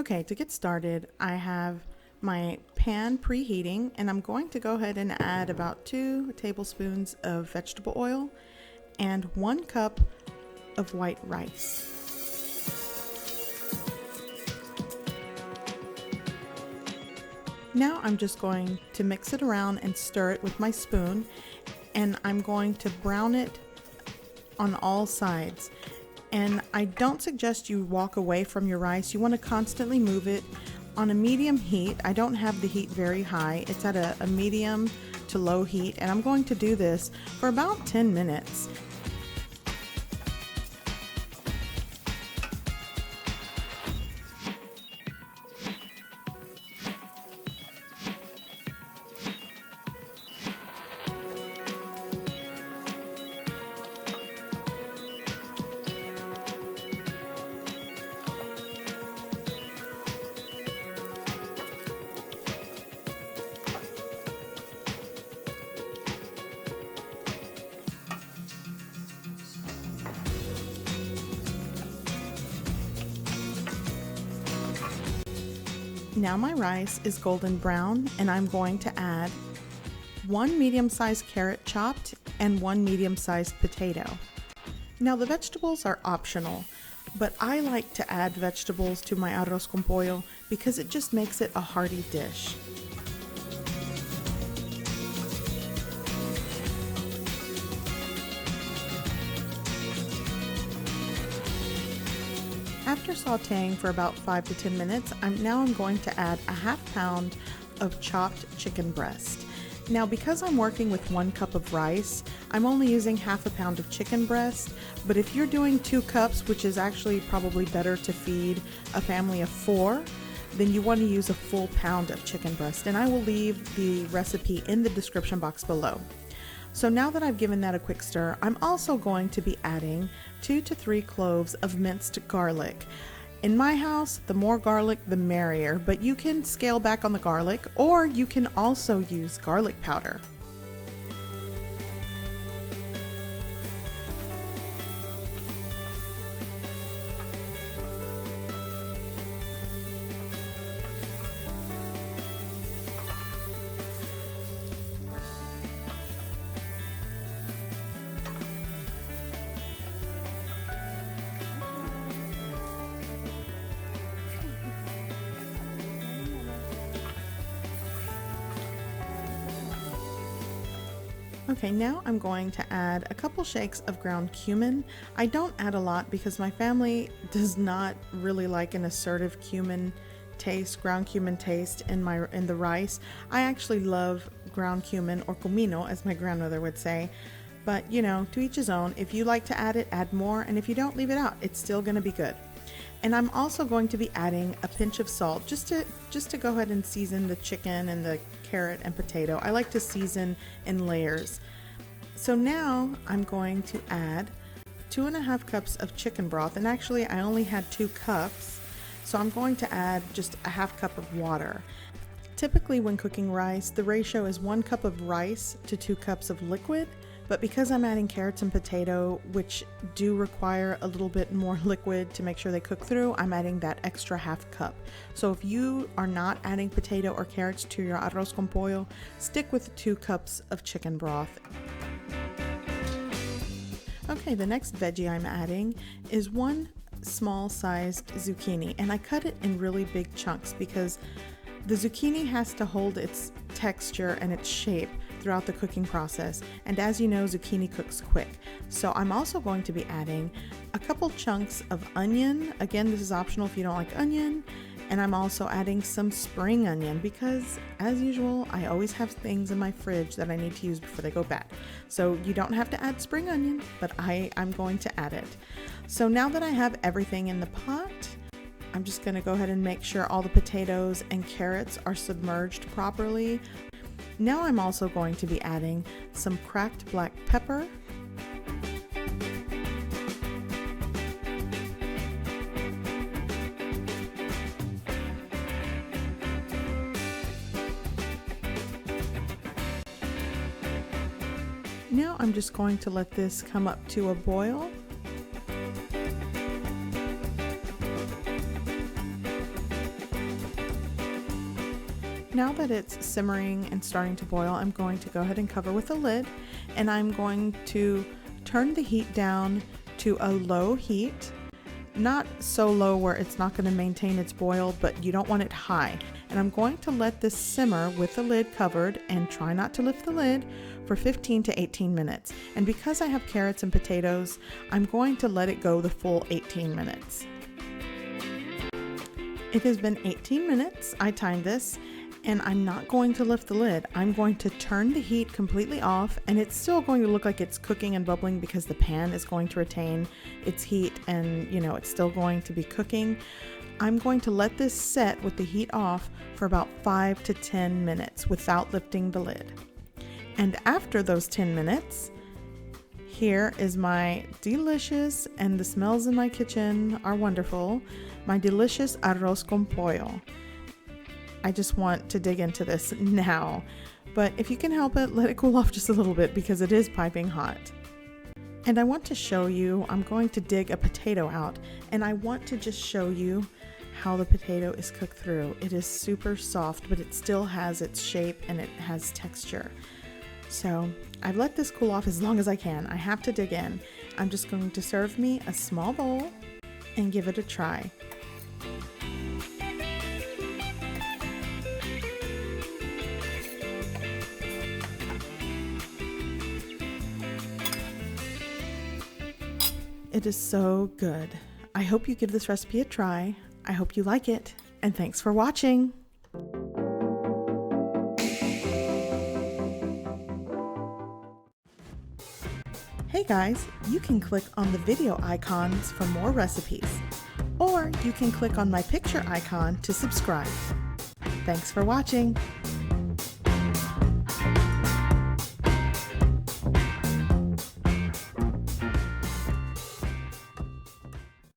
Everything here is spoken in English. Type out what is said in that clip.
Okay, to get started, I have my pan preheating and I'm going to go ahead and add about 2 tablespoons of vegetable oil and 1 cup of white rice. Now I'm just going to mix it around and stir it with my spoon, and I'm going to brown it on all sides. And I don't suggest you walk away from your rice. You want to constantly move it on a medium heat. I don't have the heat very high. It's at a medium to low heat, and I'm going to do this for about 10 minutes. Now my rice is golden brown, and I'm going to add 1 medium-sized carrot chopped and 1 medium-sized potato. Now the vegetables are optional, but I like to add vegetables to my arroz con pollo because it just makes it a hearty dish. After sauteing for about 5 to 10 minutes, I'm going to add a ½ pound of chopped chicken breast. Now because I'm working with 1 cup of rice, I'm only using ½ pound of chicken breast, but if you're doing 2 cups, which is actually probably better to feed a family of 4, then you want to use a full pound of chicken breast, and I will leave the recipe in the description box below. So now that I've given that a quick stir, I'm also going to be adding 2 to 3 cloves of minced garlic. In my house, the more garlic, the merrier, but you can scale back on the garlic, or you can also use garlic powder. Okay, now I'm going to add a couple shakes of ground cumin. I don't add a lot because my family does not really like an assertive cumin taste, ground cumin taste in the rice. I actually love ground cumin, or comino as my grandmother would say. But you know, to each his own. If you like to add it, add more, and if you don't, leave it out. It's still going to be good. And I'm also going to be adding a pinch of salt just to go ahead and season the chicken and the carrot and potato. I like to season in layers. So now I'm going to add 2½ cups of chicken broth, and actually I only had 2 cups, so I'm going to add just a ½ cup of water. Typically when cooking rice, the ratio is 1 cup of rice to 2 cups of liquid. But because I'm adding carrots and potato, which do require a little bit more liquid to make sure they cook through, I'm adding that extra ½ cup. So if you are not adding potato or carrots to your arroz con pollo, stick with 2 cups of chicken broth. Okay, the next veggie I'm adding is 1 small-sized zucchini, and I cut it in really big chunks because the zucchini has to hold its texture and its shape throughout the cooking process, and as you know, zucchini cooks quick. So I'm also going to be adding a couple chunks of onion. Again, this is optional if you don't like onion. And I'm also adding some spring onion because, as usual, I always have things in my fridge that I need to use before they go bad. So you don't have to add spring onion, but I'm going to add it. So now that I have everything in the pot, I'm just going to go ahead and make sure all the potatoes and carrots are submerged properly. Now I'm also going to be adding some cracked black pepper, Now I'm just going to let this come up to a boil. Now that it's simmering and starting to boil, I'm going to go ahead and cover with a lid, and I'm going to turn the heat down to a low heat. Not so low where it's not going to maintain its boil, but you don't want it high. And I'm going to let this simmer with the lid covered, and try not to lift the lid, for 15 to 18 minutes. And because I have carrots and potatoes, I'm going to let it go the full 18 minutes. It has been 18 minutes, I timed this, and I'm not going to lift the lid. I'm going to turn the heat completely off, and it's still going to look like it's cooking and bubbling because the pan is going to retain its heat, and it's still going to be cooking. I'm going to let this set with the heat off for about 5 to 10 minutes without lifting the lid. And after those 10 minutes, here is my delicious, and the smells in my kitchen are wonderful, my delicious arroz con pollo. I just want to dig into this now, but if you can help it, let it cool off just a little bit because it is piping hot. And I want to show you, I'm going to dig a potato out, and I want to just show you how the potato is cooked through. It is super soft, but it still has its shape and it has texture. So I've let this cool off as long as I can. I have to dig in. I'm just going to serve me a small bowl and give it a try. It is so good. I hope you give this recipe a try. I hope you like it, and thanks for watching. Hey guys, you can click on the video icons for more recipes, or you can click on my picture icon to subscribe. Thanks for watching.